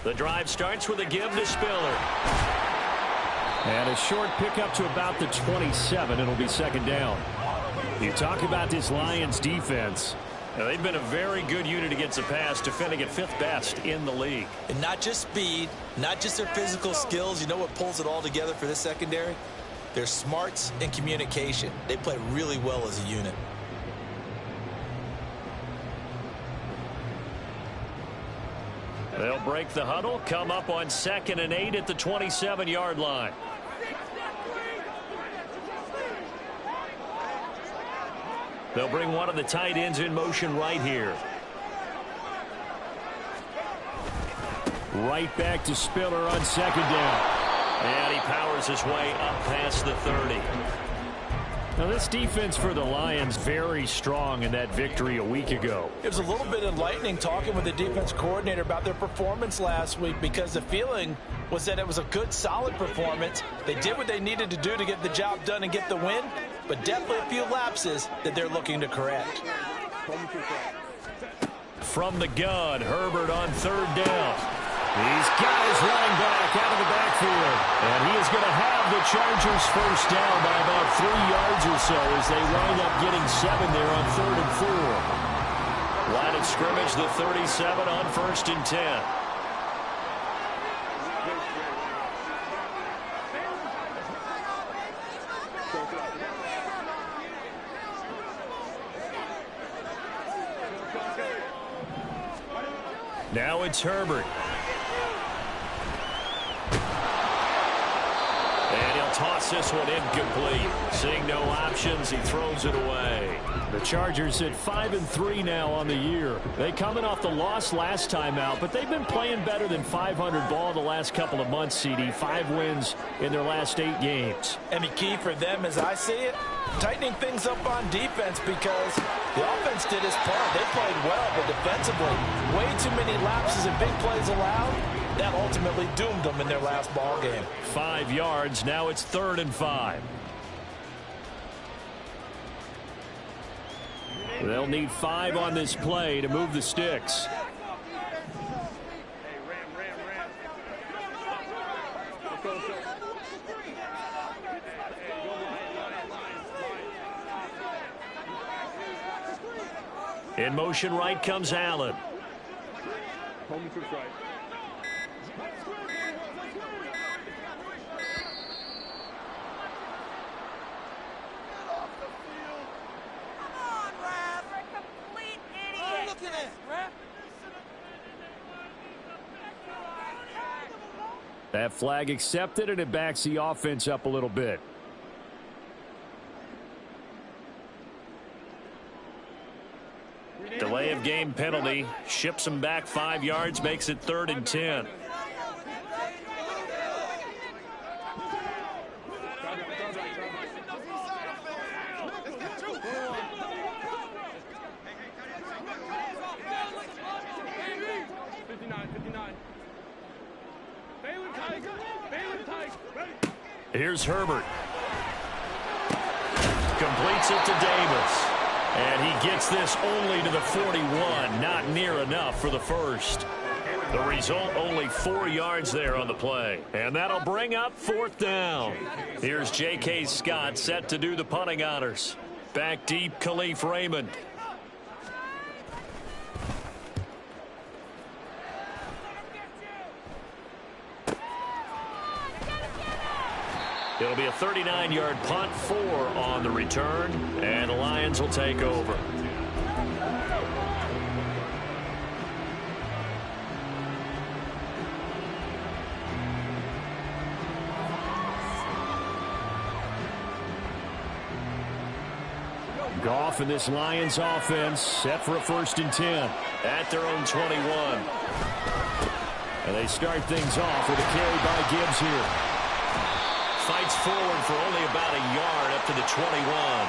The drive starts with a give to Spiller. And a short pickup to about the 27. It'll be second down. You talk about this Lions defense. Now, they've been a very good unit against the pass, defending at 5th best in the league. And not just speed, not just their physical skills. You know what pulls it all together for this secondary? Their smarts and communication. They play really well as a unit. They'll break the huddle, come up on 2nd and 8 at the 27-yard line. They'll bring one of the tight ends in motion right here. Right back to Spiller on 2nd down. And he powers his way up past the 30. Now this defense for the Lions very strong in that victory a week ago. It was a little bit enlightening talking with the defense coordinator about their performance last week, because the feeling was that it was a good, solid performance. They did what they needed to do to get the job done and get the win, but definitely a few lapses that they're looking to correct. From the gun, Herbert on 3rd down. He's got his running back out of the backfield. And he is going to have the Chargers first down by about 3 yards or so as they wind up getting 7 there on 3rd and 4. Line of scrimmage, the 37 on 1st and 10. Now it's Herbert. And he'll toss this one incomplete. Seeing no options, he throws it away. The Chargers at 5-3 now on the year. They coming off the loss last time out, but they've been playing better than 500 ball the last couple of months, CD. 5 wins in their last 8 games. And the key for them, as I see it, tightening things up on defense, because the offense did its part. They played well, but defensively, way too many lapses and big plays allowed. That ultimately doomed them in their last ball game. 5 yards. Now it's 3rd and 5. They'll need 5 on this play to move the sticks. In motion right comes Allen. That flag accepted, and it backs the offense up a little bit. Delay of game penalty. Ships him back 5 yards, makes it 3rd and 10. Here's Herbert. Completes it to Davis. And he gets this only to the 41. Not near enough for the first. The result, only 4 yards there on the play. And that'll bring up 4th down. Here's J.K. Scott set to do the punting honors. Back deep, Khalif Raymond. It'll be a 39-yard punt, 4 on the return, and the Lions will take over. Goff and this Lions offense set for a 1st and 10. At their own 21. And they start things off with a carry by Gibbs here. Fights forward for only about a yard up to the 21.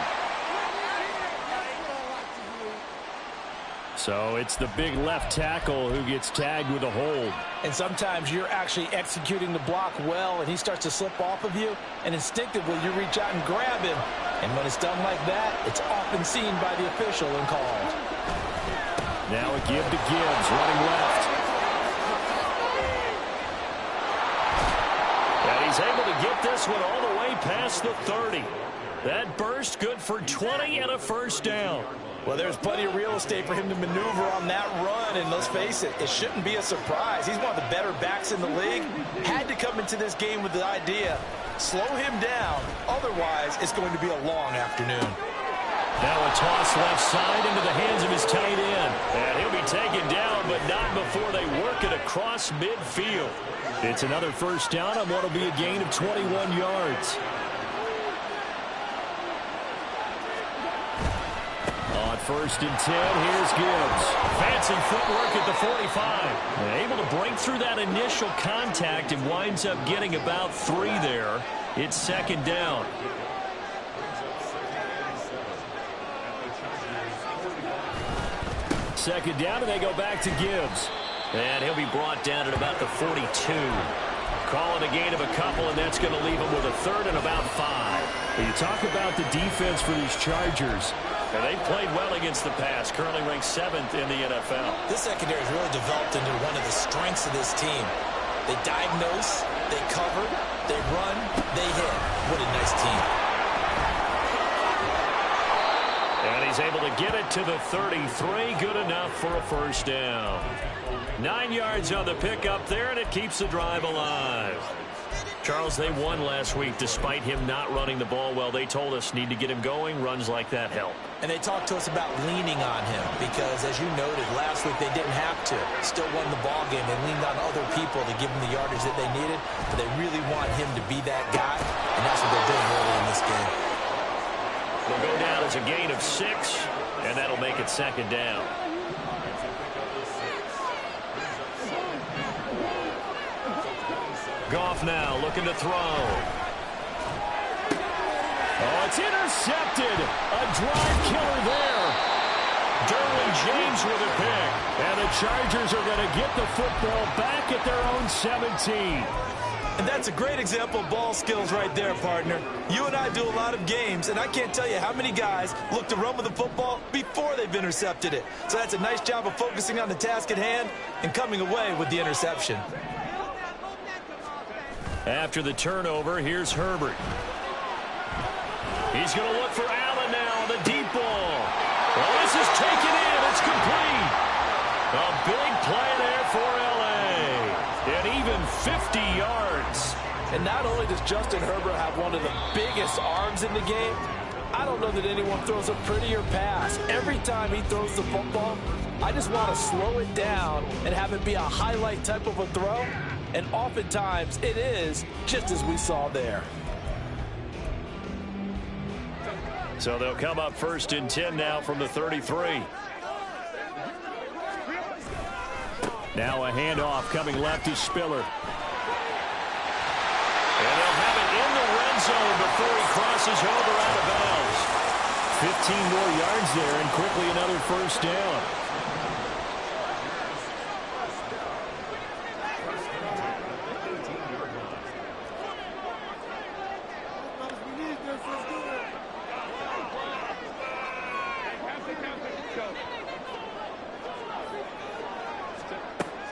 So it's the big left tackle who gets tagged with a hold. And sometimes you're actually executing the block well, and he starts to slip off of you, and instinctively you reach out and grab him. And when it's done like that, it's often seen by the official and called. Now a give to Gibbs, running left. And he's able to get this one all the way past the 30. That burst good for 20 and a first down. Well, there's plenty of real estate for him to maneuver on that run, and let's face it, it shouldn't be a surprise. He's one of the better backs in the league. Had to come into this game with the idea, slow him down, otherwise it's going to be a long afternoon. Now a toss left side into the hands of his tight end. And he'll be taken down, but not before they work it across midfield. It's another first down on what will be a gain of 21 yards. On 1st and 10, here's Gibbs. Fancy footwork at the 45. And able to break through that initial contact and winds up getting about 3 there. It's 2nd down. Second down, and they go back to Gibbs. And he'll be brought down at about the 42. Call it a gain of a couple, and that's going to leave him with a 3rd and about 5. When you talk about the defense for these Chargers, and they've played well against the pass, currently ranked 7th in the NFL. This secondary has really developed into one of the strengths of this team. They diagnose, they cover, they run, they hit. What a nice team. And he's able to get it to the 33. Good enough for a first down. 9 yards on the pickup there, and it keeps the drive alive. Charles, they won last week despite him not running the ball well. They told us need to get him going. Runs like that help. And they talked to us about leaning on him because, as you noted, last week they didn't have to. Still won the ball game. They leaned on other people to give them the yardage that they needed, but they really want him to be that guy, and that's what they're doing early in this game. They'll go down as a gain of 6, and that'll make it 2nd down. Goff now looking to throw. Oh, it's intercepted. A drive killer there. Derwin James with a pick. And the Chargers are going to get the football back at their own 17. And that's a great example of ball skills right there, partner. You and I do a lot of games, and I can't tell you how many guys look to run with the football before they've intercepted it. So that's a nice job of focusing on the task at hand and coming away with the interception. After the turnover, here's Herbert. He's going to look for Allen now on the deep ball. Well, this is taken in. It's complete. A big play there for L.A. And even 50 yards. And not only does Justin Herbert have one of the biggest arms in the game, I don't know that anyone throws a prettier pass. Every time he throws the football, I just want to slow it down and have it be a highlight type of a throw. And oftentimes, it is, just as we saw there. So they'll come up 1st and 10 now from the 33. Now a handoff coming left to Spiller. And they'll have it in the red zone before he crosses over out of bounds. 15 more yards there, and quickly another first down.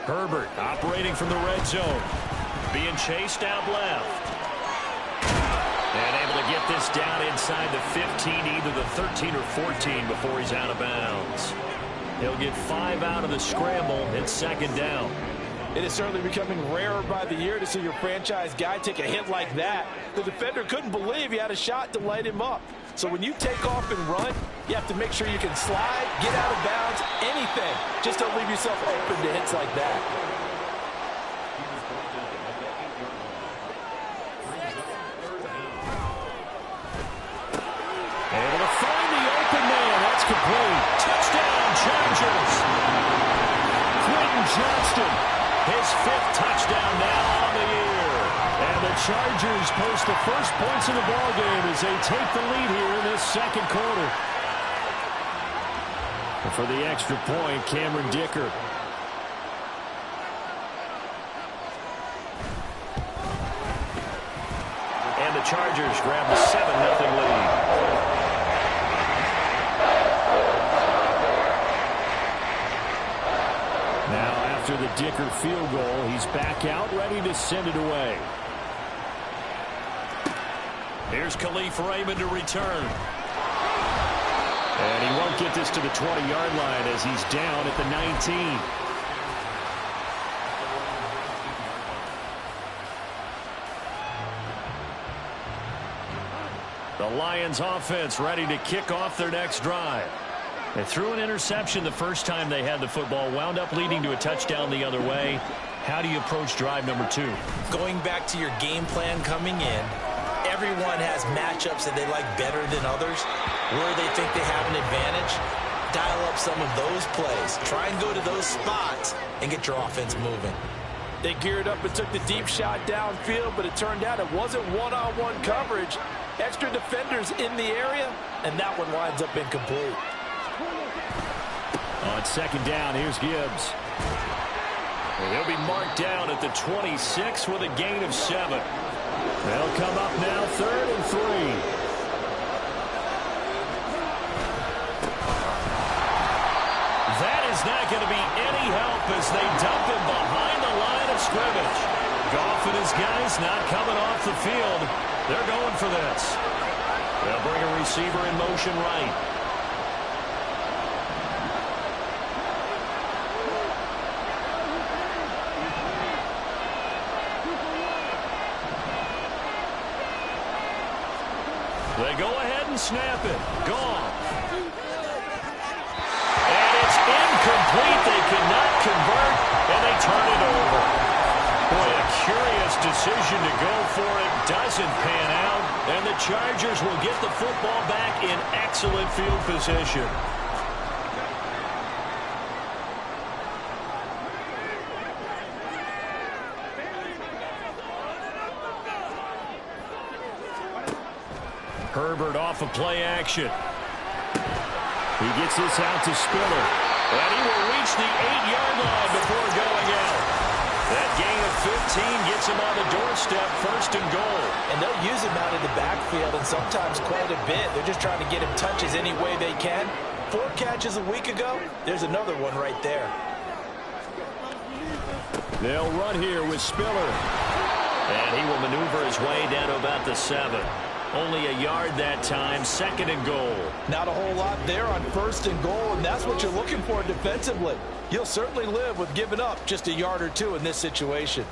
Herbert operating from the red zone. Being chased out left. And able to get this down inside the 15, either the 13 or 14 before he's out of bounds. He'll get 5 out of the scramble. It's 2nd down. It is certainly becoming rarer by the year to see your franchise guy take a hit like that. The defender couldn't believe he had a shot to light him up. So when you take off and run, you have to make sure you can slide, get out of bounds, anything. Just don't leave yourself open to hits like that. Able to find the open man. That's complete. Touchdown, Chargers. Quentin Johnston. His 5th touchdown now on the year. And the Chargers post the first points in the ballgame as they take the lead here in this 2nd quarter. And for the extra point, Cameron Dicker. And the Chargers grab the 7-0 lead. Dicker field goal. He's back out, ready to send it away. Here's Khalif Raymond to return. And he won't get this to the 20-yard line as he's down at the 19. The Lions offense ready to kick off their next drive. They threw an interception the first time they had the football, wound up leading to a touchdown the other way. How do you approach drive number 2? Going back to your game plan coming in, everyone has matchups that they like better than others, where they think they have an advantage. Dial up some of those plays. Try and go to those spots and get your offense moving. They geared up and took the deep shot downfield, but it turned out it wasn't one-on-one coverage. Extra defenders in the area, and that one winds up incomplete. On second down, here's Gibbs. He'll be marked down at the 26 with a gain of 7. They'll come up now, 3rd and 3. That is not going to be any help as they dump him behind the line of scrimmage. Goff and his guys not coming off the field. They're going for this. They'll bring a receiver in motion right. They go ahead and snap it. Gone. And it's incomplete. They cannot convert, and they turn it over. Boy, a curious decision to go for it. Doesn't pan out, and the Chargers will get the football back in excellent field position. Herbert off of play action. He gets this out to Spiller. And he will reach the 8-yard line before going out. That gain of 15 gets him on the doorstep, 1st and goal. And they'll use him out in the backfield, and sometimes quite a bit. They're just trying to get him touches any way they can. 4 catches a week ago. There's another one right there. They'll run here with Spiller. And he will maneuver his way down to about the 7. Only a yard that time, 2nd and goal. Not a whole lot there on 1st and goal, and that's what you're looking for defensively. You'll certainly live with giving up just a yard or 2 in this situation.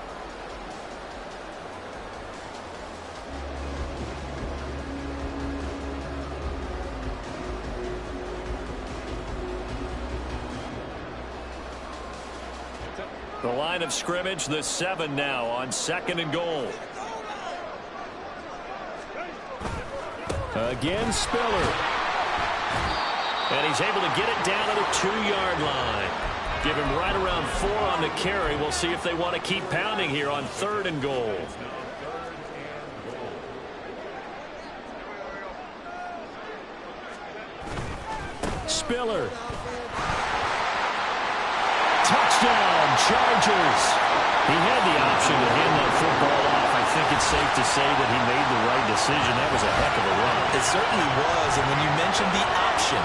The line of scrimmage, the 7 now on 2nd and goal. Again, Spiller. And he's able to get it down to the 2-yard line. Give him right around 4 on the carry. We'll see if they want to keep pounding here on 3rd and goal. Spiller. Touchdown, Chargers. He had the option to hand that football off. I think it's safe to say that he made the right decision. That was a heck of a run. It certainly was, and when you mentioned the option,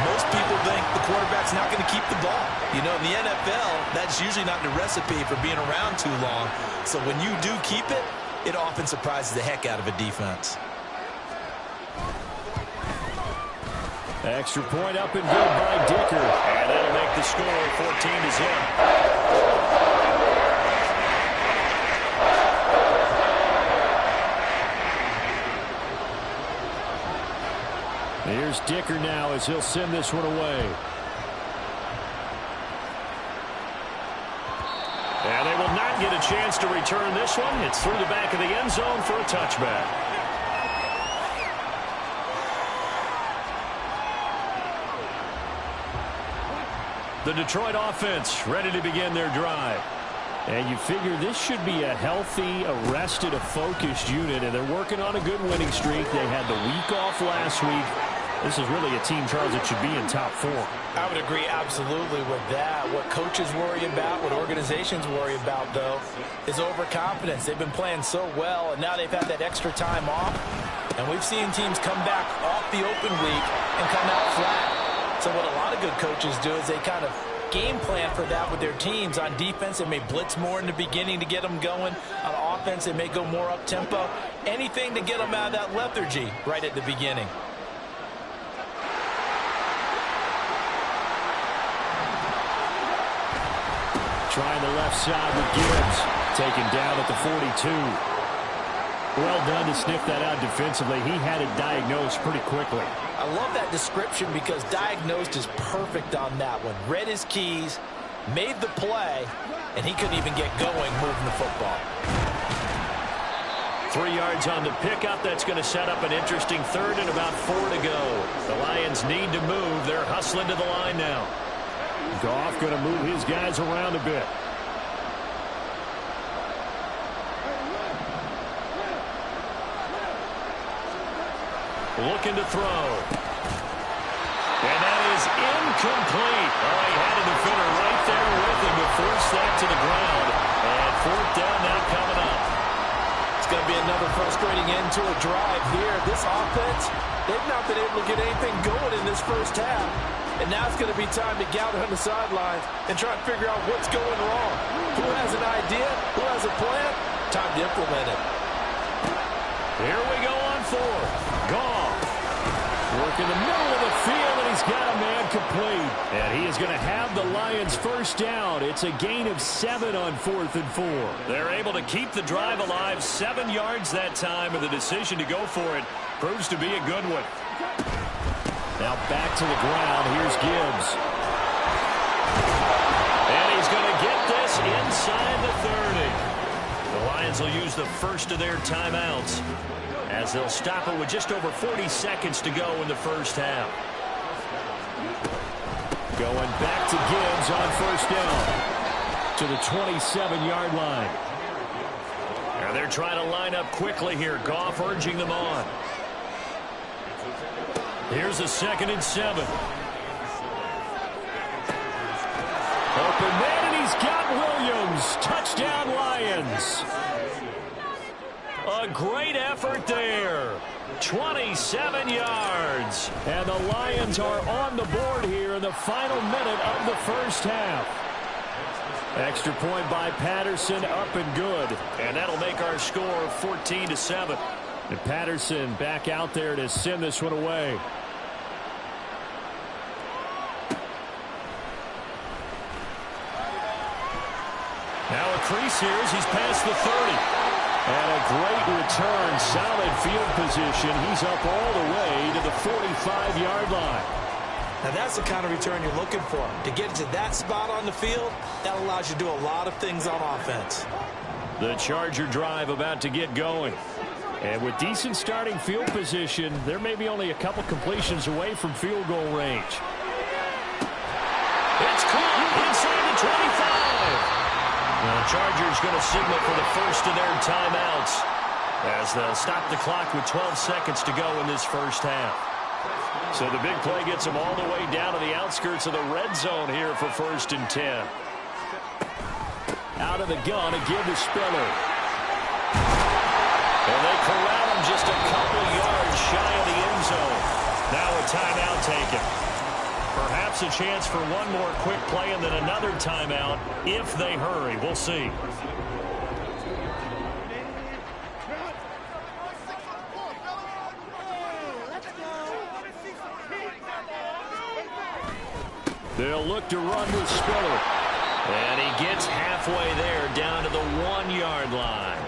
most people think the quarterback's not going to keep the ball. You know, in the NFL, that's usually not the recipe for being around too long. So when you do keep it, it often surprises the heck out of a defense. Extra point up and good by Dicker. And that'll make the score 14-0. Here's Dicker now as he'll send this one away. And they will not get a chance to return this one. It's through the back of the end zone for a touchback. The Detroit offense ready to begin their drive. And you figure this should be a healthy, arrested, a focused unit, and they're working on a good winning streak. They had the week off last week. This is really a team, Charles, that should be in top 4. I would agree absolutely with that. What coaches worry about, what organizations worry about, though, is overconfidence. They've been playing so well, and now they've had that extra time off. And we've seen teams come back off the open week and come out flat. So what a lot of good coaches do is they kind of game plan for that with their teams. On defense, they may blitz more in the beginning to get them going. On offense, they may go more up-tempo. Anything to get them out of that lethargy right at the beginning. Trying the left side with Gibbs. Taken down at the 42. Well done to sniff that out defensively. He had it diagnosed pretty quickly. I love that description because diagnosed is perfect on that one. Read his keys, made the play, and he couldn't even get going moving the football. 3 yards on the pickup. That's going to set up an interesting third and about 4 to go. The Lions need to move. They're hustling to the line now. Goff going to move his guys around a bit. Looking to throw. And that is incomplete. Oh, he had a defender right there with him to force that to the ground. And 4th down now coming up. It's going to be another frustrating end to a drive here. This offense, they've not been able to get anything going in this first half. And now it's going to be time to gather on the sidelines and try and figure out what's going wrong. Who has an idea? Who has a plan? Time to implement it. Here we go on 4th. Goff. Work in the middle of the field, and he's got a man complete. And he is going to have the Lions first down. It's a gain of 7 on 4th and 4. They're able to keep the drive alive. 7 yards that time, and the decision to go for it proves to be a good one. Now back to the ground. Here's Gibbs. And he's going to get this inside the 30. The Lions will use the first of their timeouts as they'll stop it with just over 40 seconds to go in the first half. Going back to Gibbs on first down to the 27-yard line. Now they're trying to line up quickly here. Goff urging them on. Here's a 2nd and 7. Open man, and he's got Williams. Touchdown, Lions. A great effort there. 27 yards. And the Lions are on the board here in the final minute of the first half. Extra point by Patterson, up and good. And that'll make our score 14-7. And Patterson back out there to send this one away. Now a crease here as he's past the 30. And a great return, solid field position. He's up all the way to the 45-yard line. Now that's the kind of return you're looking for. To get to that spot on the field, that allows you to do a lot of things on offense. The Charger drive about to get going. And with decent starting field position, there may be only a couple completions away from field goal range. It's caught inside the 25. The Chargers going to signal for the first of their timeouts as they'll stop the clock with 12 seconds to go in this first half. So the big play gets them all the way down to the outskirts of the red zone here for 1st and 10. Out of the gun, a give to Spiller. And they corral him just a couple yards shy of the end zone. Now a timeout taken. Perhaps a chance for one more quick play and then another timeout if they hurry. We'll see. They'll look to run with Spiller. And he gets halfway there down to the 1-yard line.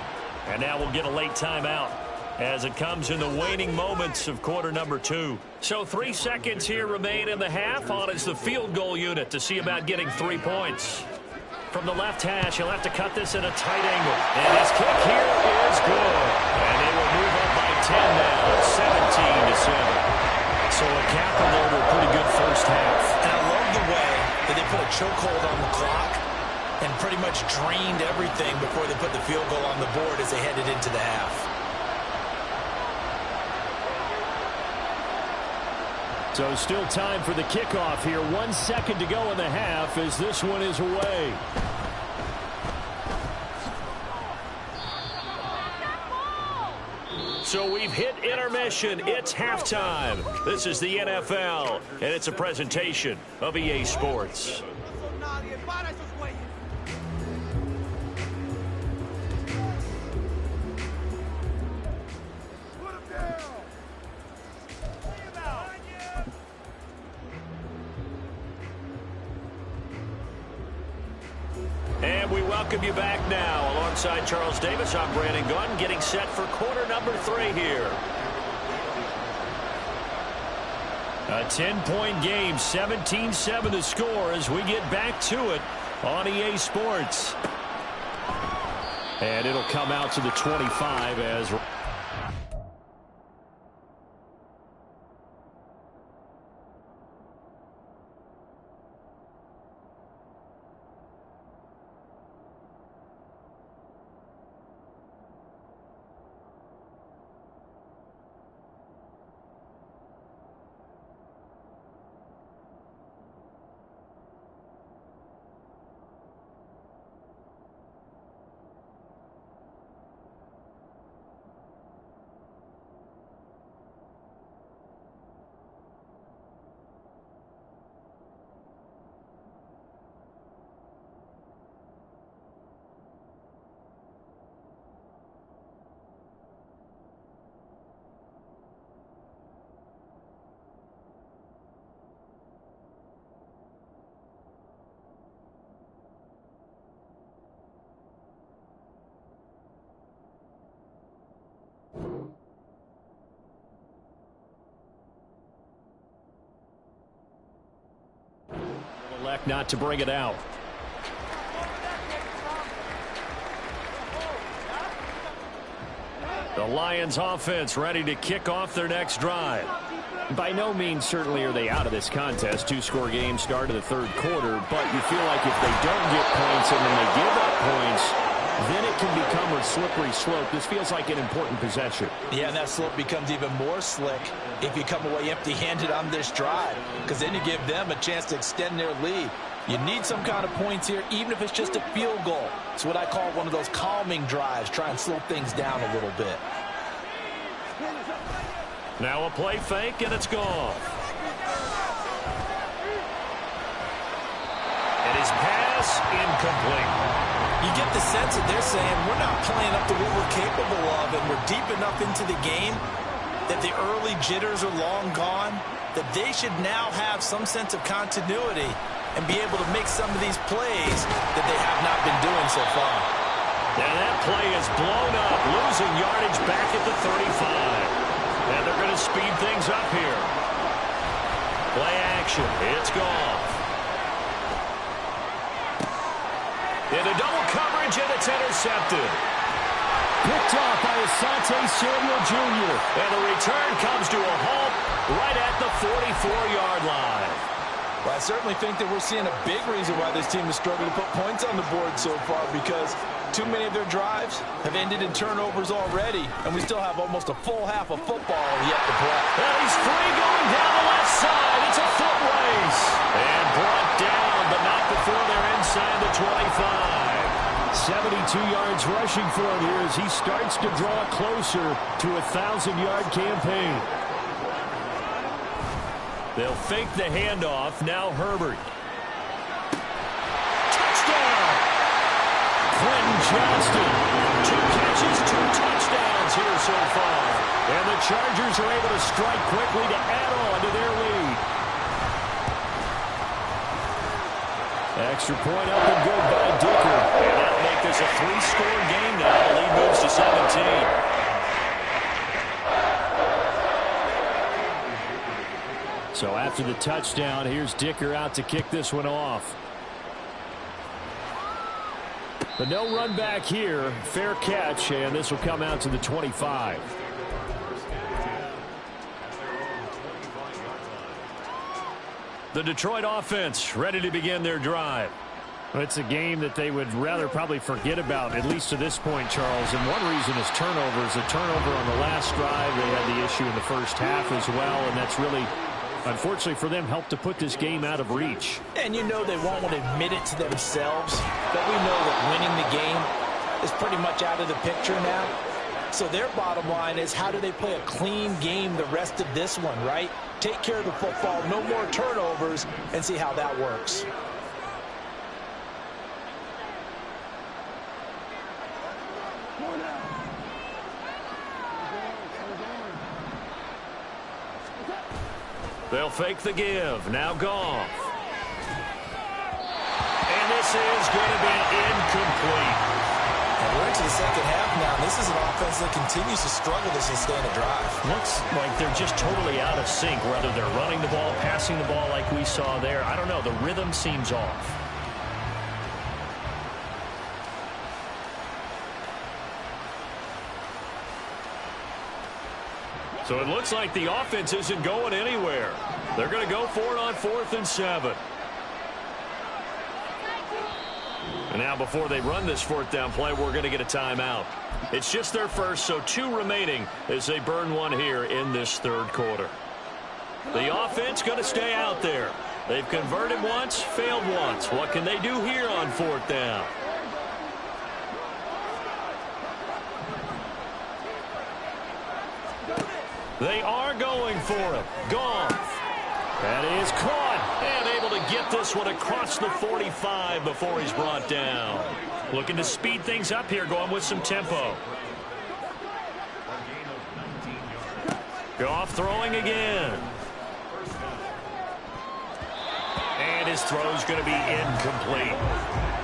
And now we'll get a late timeout as it comes in the waning moments of quarter number 2. So 3 seconds here remain in the half. On is the field goal unit to see about getting 3 points. From the left hash, he'll have to cut this at a tight angle. And his kick here is good. And they will move up by 10 now, 17-7. So a capital over a pretty good first half. And I love the way that they put a chokehold on the clock and pretty much drained everything before they put the field goal on the board as they headed into the half. So still time for the kickoff here. 1 second to go in the half as this one is away. So we've hit intermission. It's halftime. This is the NFL, and it's a presentation of EA Sports. welcome you back now. Alongside Charles Davis, I'm Brandon Gunn, getting set for quarter number 3 here. A 10-point game, 17-7 to score as we get back to it on EA Sports. And it'll come out to the 25 as... elect not to bring it out. The Lions offense ready to kick off their next drive. By no means certainly are they out of this contest. 2-score game start of the third quarter, but you feel like if they don't get points and then they give up points, then it can become a slippery slope. This feels like an important possession. Yeah, and that slope becomes even more slick if you come away empty-handed on this drive, because then you give them a chance to extend their lead. You need some kind of points here, even if it's just a field goal. It's what I call one of those calming drives. Try and slow things down a little bit. Now a play fake, and it's gone. And his pass incomplete. You get the sense that they're saying we're not playing up to what we're capable of, and we're deep enough into the game that the early jitters are long gone, that they should now have some sense of continuity and be able to make some of these plays that they have not been doing so far. And that play is blown up, losing yardage back at the 35. And they're going to speed things up here. Play action. It's gone. Into double coverage, and it's intercepted. Picked off by Asante Samuel Jr. And the return comes to a halt right at the 44-yard line. Well, I certainly think that we're seeing a big reason why this team has struggled to put points on the board so far, because too many of their drives have ended in turnovers already, and we still have almost a full half of football yet to play. And he's free going down the left side. It's a foot race. And brought down, but not before they're inside the 25. 72 yards rushing for him here as he starts to draw closer to a 1,000-yard campaign. They'll fake the handoff. Now Herbert. Quentin Johnston, 2 catches, 2 touchdowns here so far. And the Chargers are able to strike quickly to add on to their lead. Extra point up and good by Dicker. And that'll make this a 3-score game now. The lead moves to 17. So after the touchdown, here's Dicker out to kick this one off. But no run back here. Fair catch, and this will come out to the 25. The Detroit offense ready to begin their drive. Well, it's a game that they would rather probably forget about, at least to this point, Charles. And one reason is turnovers. A turnover on the last drive. They had the issue in the first half as well, and that's really, unfortunately for them, helped to put this game out of reach. And you know they won't admit it to themselves, but we know that winning the game is pretty much out of the picture now. So their bottom line is, how do they play a clean game the rest of this one, right? Take care of the football, no more turnovers, and see how that works. They'll fake the give. Now Goff. And this This is going to be incomplete. And we're into the second half now. This is an offense that continues to struggle to sustain a drive. Looks like they're just totally out of sync, whether they're running the ball, passing the ball like we saw there. I don't know. The rhythm seems off. So it looks like the offense isn't going anywhere. They're going to go for it on 4th and 7. And now before they run this 4th down play, we're going to get a timeout. It's just their first, so 2 remaining as they burn one here in this 3rd quarter. The offense going to stay out there. They've converted once, failed once. What can they do here on 4th down? They are going for it. Goff. That is caught. And able to get this one across the 45 before he's brought down. Looking to speed things up here, going with some tempo. Goff throwing again. And his throw's going to be incomplete.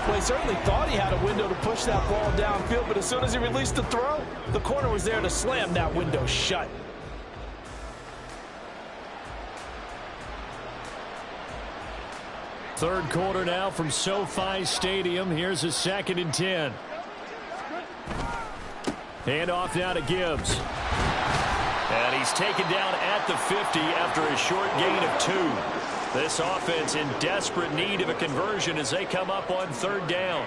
Well, he certainly thought he had a window to push that ball downfield, but as soon as he released the throw, the corner was there to slam that window shut. Third quarter now from SoFi Stadium. Here's a 2nd and 10. Hand off now to Gibbs. And he's taken down at the 50 after a short gain of 2. This offense in desperate need of a conversion as they come up on 3rd down.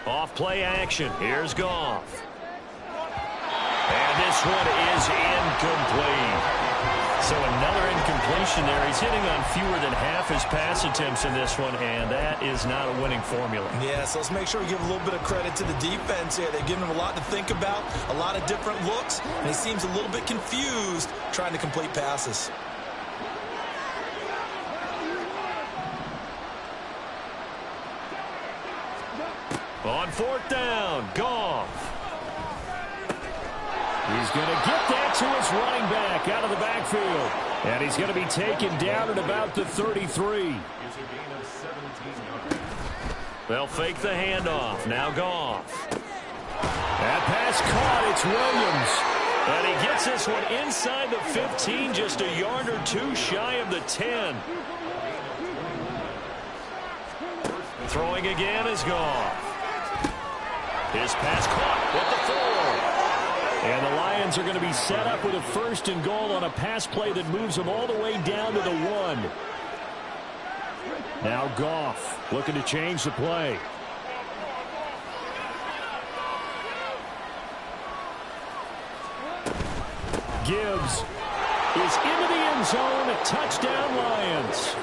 Off play action. Here's Goff. And this one is incomplete. So another incompletion there. He's hitting on fewer than half his pass attempts in this one, and that is not a winning formula. Yeah, so let's make sure we give a little bit of credit to the defense here. They've given him a lot to think about, a lot of different looks, and he seems a little bit confused trying to complete passes. On 4th down, Goff. He's going to get that to his running back out of the backfield. And he's going to be taken down at about the 33. They'll fake the handoff. Now Goff. That pass caught. It's Williams. And he gets this one inside the 15, just a yard or 2 shy of the 10. Throwing again is Goff. His pass caught at the 4. And the Lions are going to be set up with a 1st and goal on a pass play that moves them all the way down to the 1. Now Goff looking to change the play. Gibbs is into the end zone. Touchdown Lions.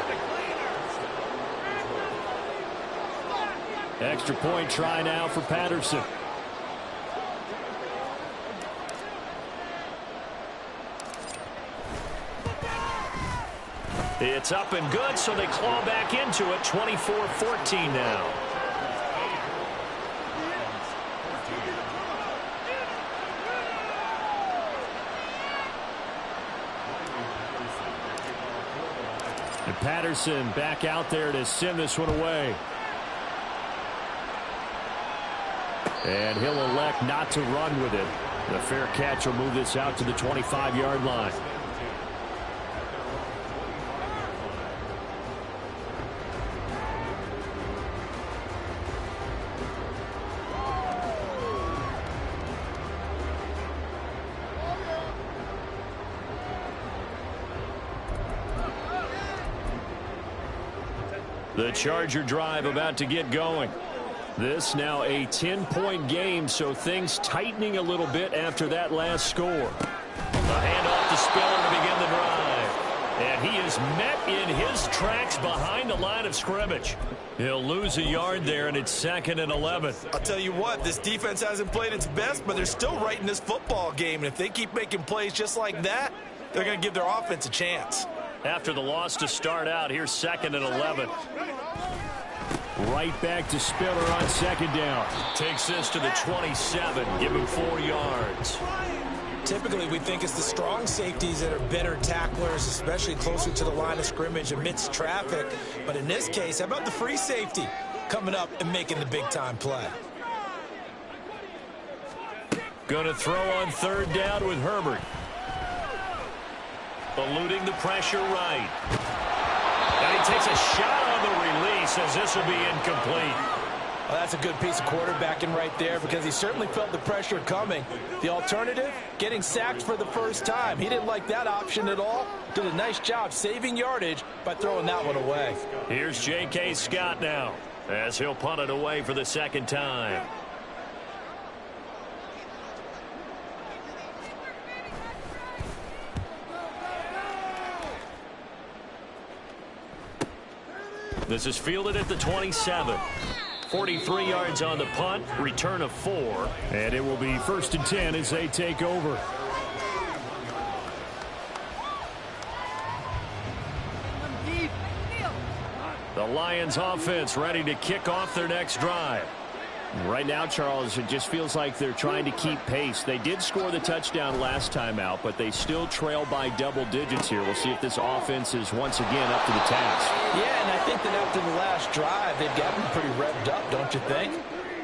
Extra point try now for Patterson. It's up and good, so they claw back into it. 24-14 now. And Patterson back out there to send this one away. And he'll elect not to run with it. The fair catch will move this out to the 25-yard line. The Charger drive about to get going. This now a 10-point game, so things tightening a little bit after that last score. A handoff to Spiller to begin the drive. And he is met in his tracks behind the line of scrimmage. He'll lose a yard there, and it's 2nd and 11. I'll tell you what, this defense hasn't played its best, but they're still right in this football game. And if they keep making plays just like that, they're going to give their offense a chance. After the loss to start out, here's 2nd and 11. Right back to Spiller on 2nd down. Takes this to the 27. Give him 4 yards. Typically, we think it's the strong safeties that are better tacklers, especially closer to the line of scrimmage amidst traffic. But in this case, how about the free safety coming up and making the big-time play? Going to throw on 3rd down with Herbert. Eluding the pressure right. And he takes a shot on the release as this will be incomplete. Well, that's a good piece of quarterbacking right there because he certainly felt the pressure coming. The alternative, getting sacked for the first time. He didn't like that option at all. Did a nice job saving yardage by throwing that one away. Here's J.K. Scott now as he'll punt it away for the 2nd time. This is fielded at the 27. 43 yards on the punt, return of 4. And it will be 1st and 10 as they take over. The Lions offense ready to kick off their next drive. Right now, Charles, it just feels like they're trying to keep pace. They did score the touchdown last time out, but they still trail by double digits here. We'll see if this offense is once again up to the task. Yeah, and I think that after the last drive, they've gotten pretty revved up, don't you think?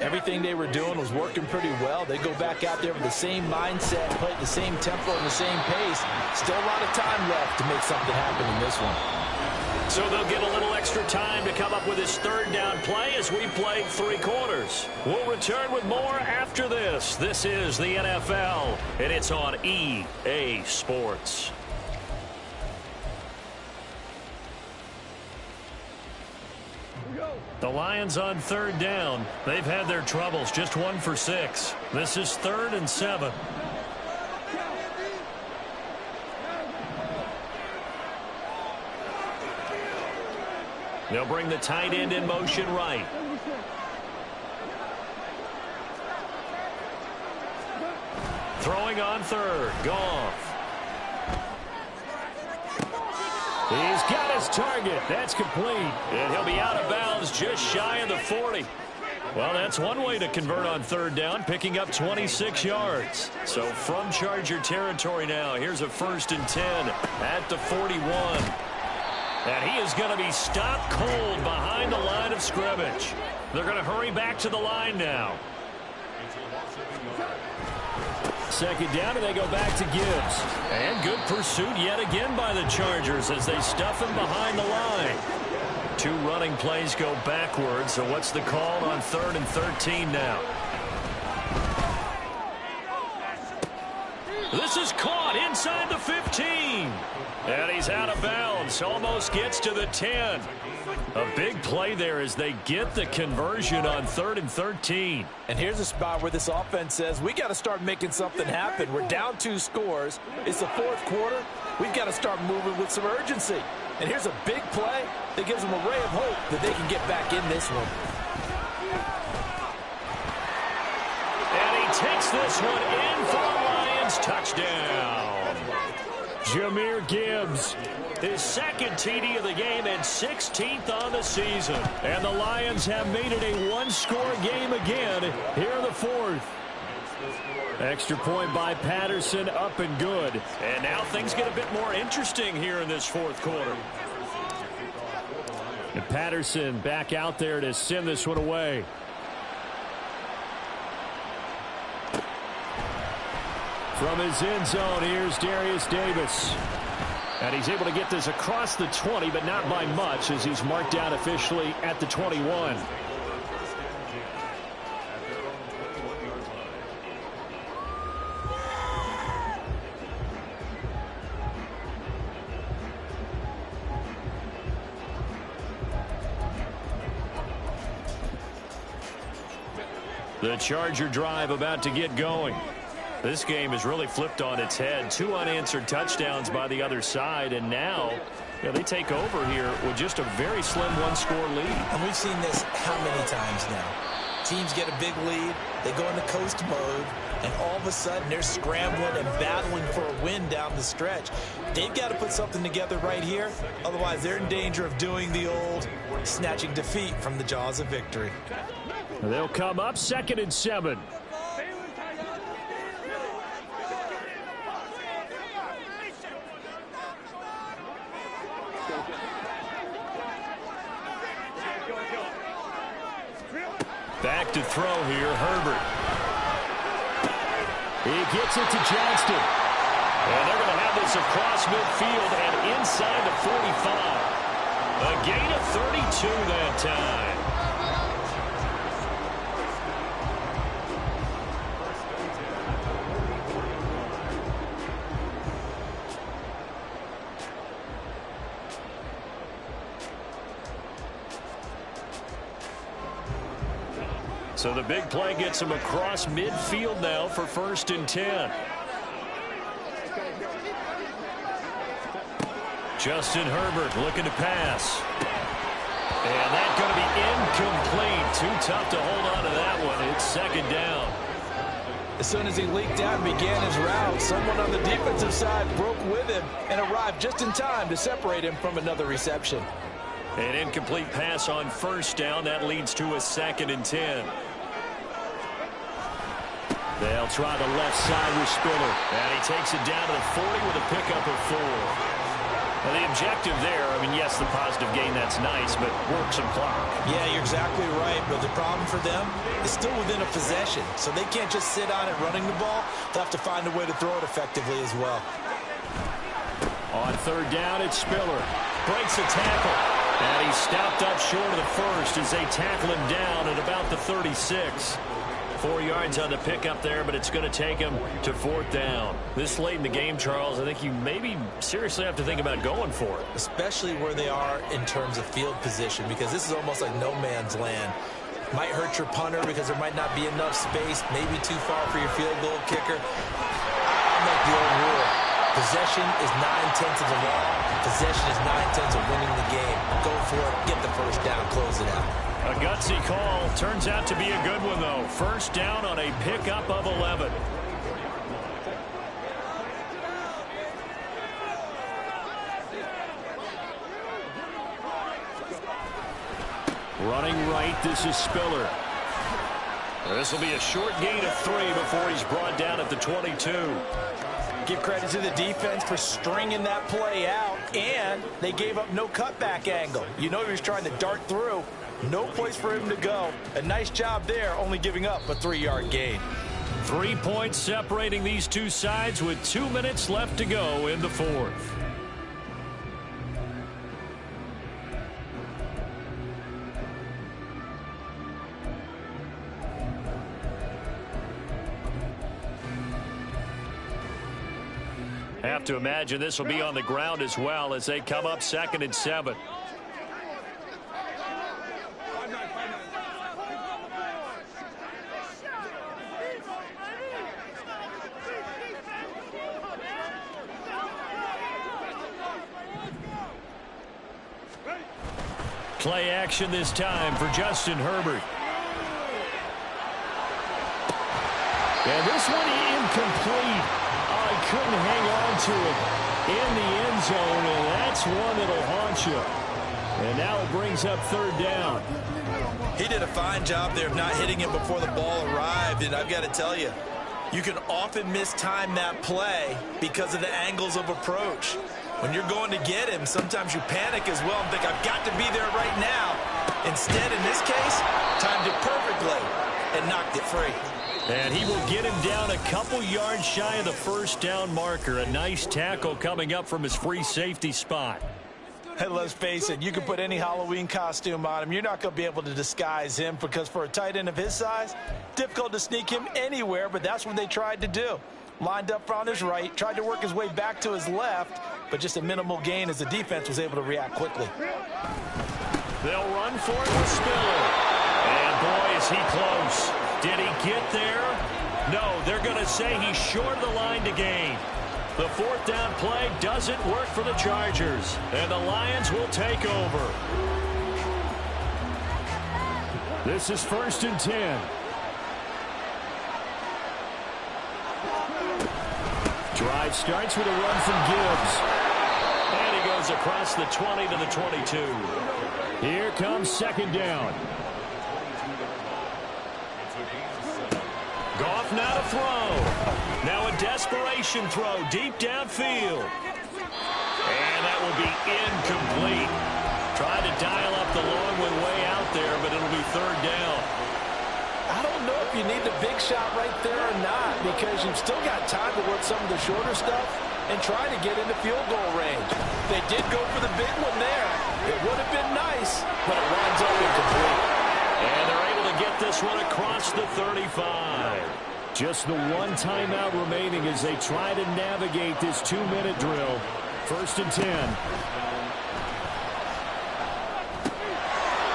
Everything they were doing was working pretty well. They go back out there with the same mindset, play at the same tempo and the same pace. Still a lot of time left to make something happen in this one. So they'll get a little extra time to come up with this 3rd down play as we played 3 quarters. We'll return with more after this. This is the NFL, and it's on EA Sports. The Lions on 3rd down. They've had their troubles, just 1 for 6. This is 3rd and 7. They'll bring the tight end in motion right. Throwing on 3rd. Goff. He's got his target. That's complete. And he'll be out of bounds just shy of the 40. Well, that's one way to convert on 3rd down, picking up 26 yards. So from Charger territory now, here's a 1st and 10 at the 41. And he is going to be stopped cold behind the line of scrimmage. They're going to hurry back to the line now. 2nd down, and they go back to Gibbs. And good pursuit yet again by the Chargers as they stuff him behind the line. 2 running plays go backwards. So what's the call on 3rd and 13 now? This is caught inside the 15. And he's out of bounds. Almost gets to the 10. A big play there as they get the conversion on 3rd and 13. And here's a spot where this offense says, we got to start making something happen. We're down 2 scores. It's the 4th quarter. We've got to start moving with some urgency. And here's a big play that gives them a ray of hope that they can get back in this one. And he takes this one in for a Lions touchdown. Jahmyr Gibbs. His 2nd TD of the game and 16th on the season. And the Lions have made it a 1-score game again here in the 4th. Extra point by Patterson, up and good. And now things get a bit more interesting here in this 4th quarter. And Patterson back out there to send this one away. From his end zone, here's Darius Davis. And he's able to get this across the 20, but not by much as he's marked down officially at the 21. The Charger drive about to get going. This game is really flipped on its head. 2 unanswered touchdowns by the other side, and now they take over here with just a very slim 1-score lead. And we've seen this how many times now? Teams get a big lead, they go into coast mode, and all of a sudden they're scrambling and battling for a win down the stretch. They've got to put something together right here, otherwise they're in danger of doing the old snatching defeat from the jaws of victory. They'll come up 2nd and 7. Back to throw here, Herbert. He gets it to Johnston. And they're going to have this across midfield and inside the 45. A gain of 32 that time. So the big play gets him across midfield now for 1st and 10. Justin Herbert looking to pass. And that's going to be incomplete. Too tough to hold on to that one. It's 2nd down. As soon as he leaked out and began his route, someone on the defensive side broke with him and arrived just in time to separate him from another reception. An incomplete pass on 1st down. That leads to a 2nd and 10. They'll try the left side with Spiller. And he takes it down to the 40 with a pickup of 4. Well, the objective there, I mean, yes, the positive gain, that's nice, but work some clock. Yeah, you're exactly right. But the problem for them is still within a possession. So they can't just sit on it running the ball. They'll have to find a way to throw it effectively as well. On 3rd down, it's Spiller. Breaks a tackle. And he's stopped up short of the 1st as they tackle him down at about the 36. 4 yards on the pickup there, but it's going to take him to 4th down. This late in the game, Charles, I think you maybe seriously have to think about going for it. Especially where they are in terms of field position, because this is almost like no man's land. Might hurt your punter because there might not be enough space, maybe too far for your field goal kicker. I'll make the old rule. Possession is 9/10 of the law. Possession is 9/10 of winning the game. Go for it, get the 1st down, close it out. A gutsy call. Turns out to be a good one, though. 1st down on a pickup of 11. Running right, this is Spiller. This will be a short gain of 3 before he's brought down at the 22. Give credit to the defense for stringing that play out, and they gave up no cutback angle. You know he was trying to dart through. No place for him to go. A nice job there, only giving up a 3-yard gain. 3 points separating these two sides with 2 minutes left to go in the 4th. Have to imagine this will be on the ground as well as they come up 2nd and 7. Play action this time for Justin Herbert. And this one incomplete. Oh, he couldn't hang on to it in the end zone, and that's one that'll haunt you. And now it brings up 3rd down. He did a fine job there of not hitting him before the ball arrived, and I've got to tell you, you can often mistime that play because of the angles of approach. When you're going to get him, sometimes you panic as well and think, I've got to be there right now. Instead, in this case, timed it perfectly and knocked it free. And he will get him down a couple yards shy of the 1st down marker. A nice tackle coming up from his free safety spot. And let's face it, you can put any Halloween costume on him. You're not going to be able to disguise him because for a tight end of his size, difficult to sneak him anywhere, but that's what they tried to do. Lined up on his right, tried to work his way back to his left, but just a minimal gain as the defense was able to react quickly. They'll run for it with Spiller. And boy, is he close. Did he get there? No, they're going to say he's short of the line to gain. The 4th down play doesn't work for the Chargers, and the Lions will take over. This is 1st and 10. Drive starts with a run from Gibbs. And he goes across the 20 to the 22. Here comes 2nd down. Goff now to throw. Now a desperation throw deep downfield. And that will be incomplete. Tried to dial up the long one way out there, but it'll be 3rd down. know if you need the big shot right there or not, because you've still got time to work some of the shorter stuff and try to get into field goal range. They did go for the big one there. It would have been nice, but it winds up incomplete. And they're able to get this one across the 35. Just the one timeout remaining as they try to navigate this 2-minute drill. 1st and 10.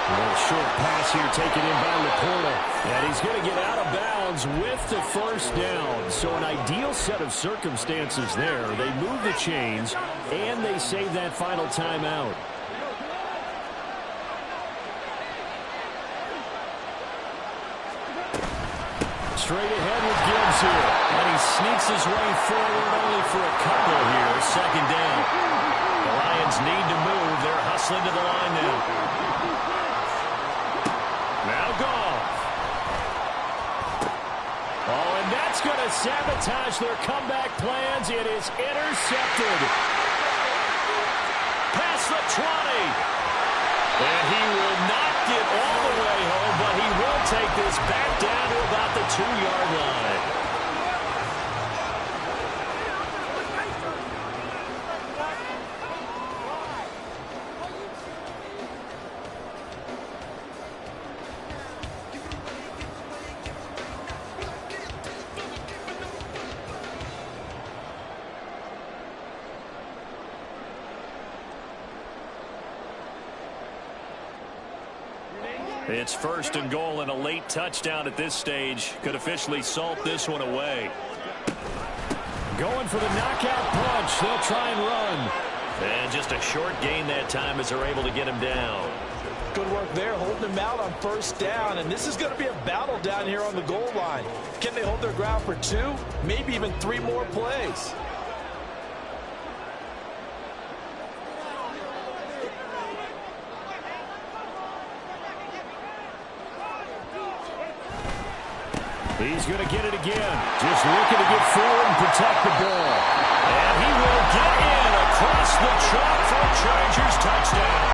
A little short pass here taken in by Laporta. And he's going to get out of bounds with the 1st down. So an ideal set of circumstances there. They move the chains, and they save that final timeout. Straight ahead with Gibbs here. And he sneaks his way forward only for a couple here. 2nd down. The Lions need to move. They're hustling to the line now. Now Goff. Oh, and that's going to sabotage their comeback plans. It is intercepted. Past the 20. And he will not get all the way home, but he will take this back down to about the 2-yard line. It's 1st and goal, and a late touchdown at this stage could officially salt this one away. Going for the knockout punch. They'll try and run. And just a short gain that time as they're able to get him down. Good work there, holding him out on 1st down, and this is going to be a battle down here on the goal line. Can they hold their ground for 2, maybe even 3 more plays? He's going to get it again. Just looking to get forward and protect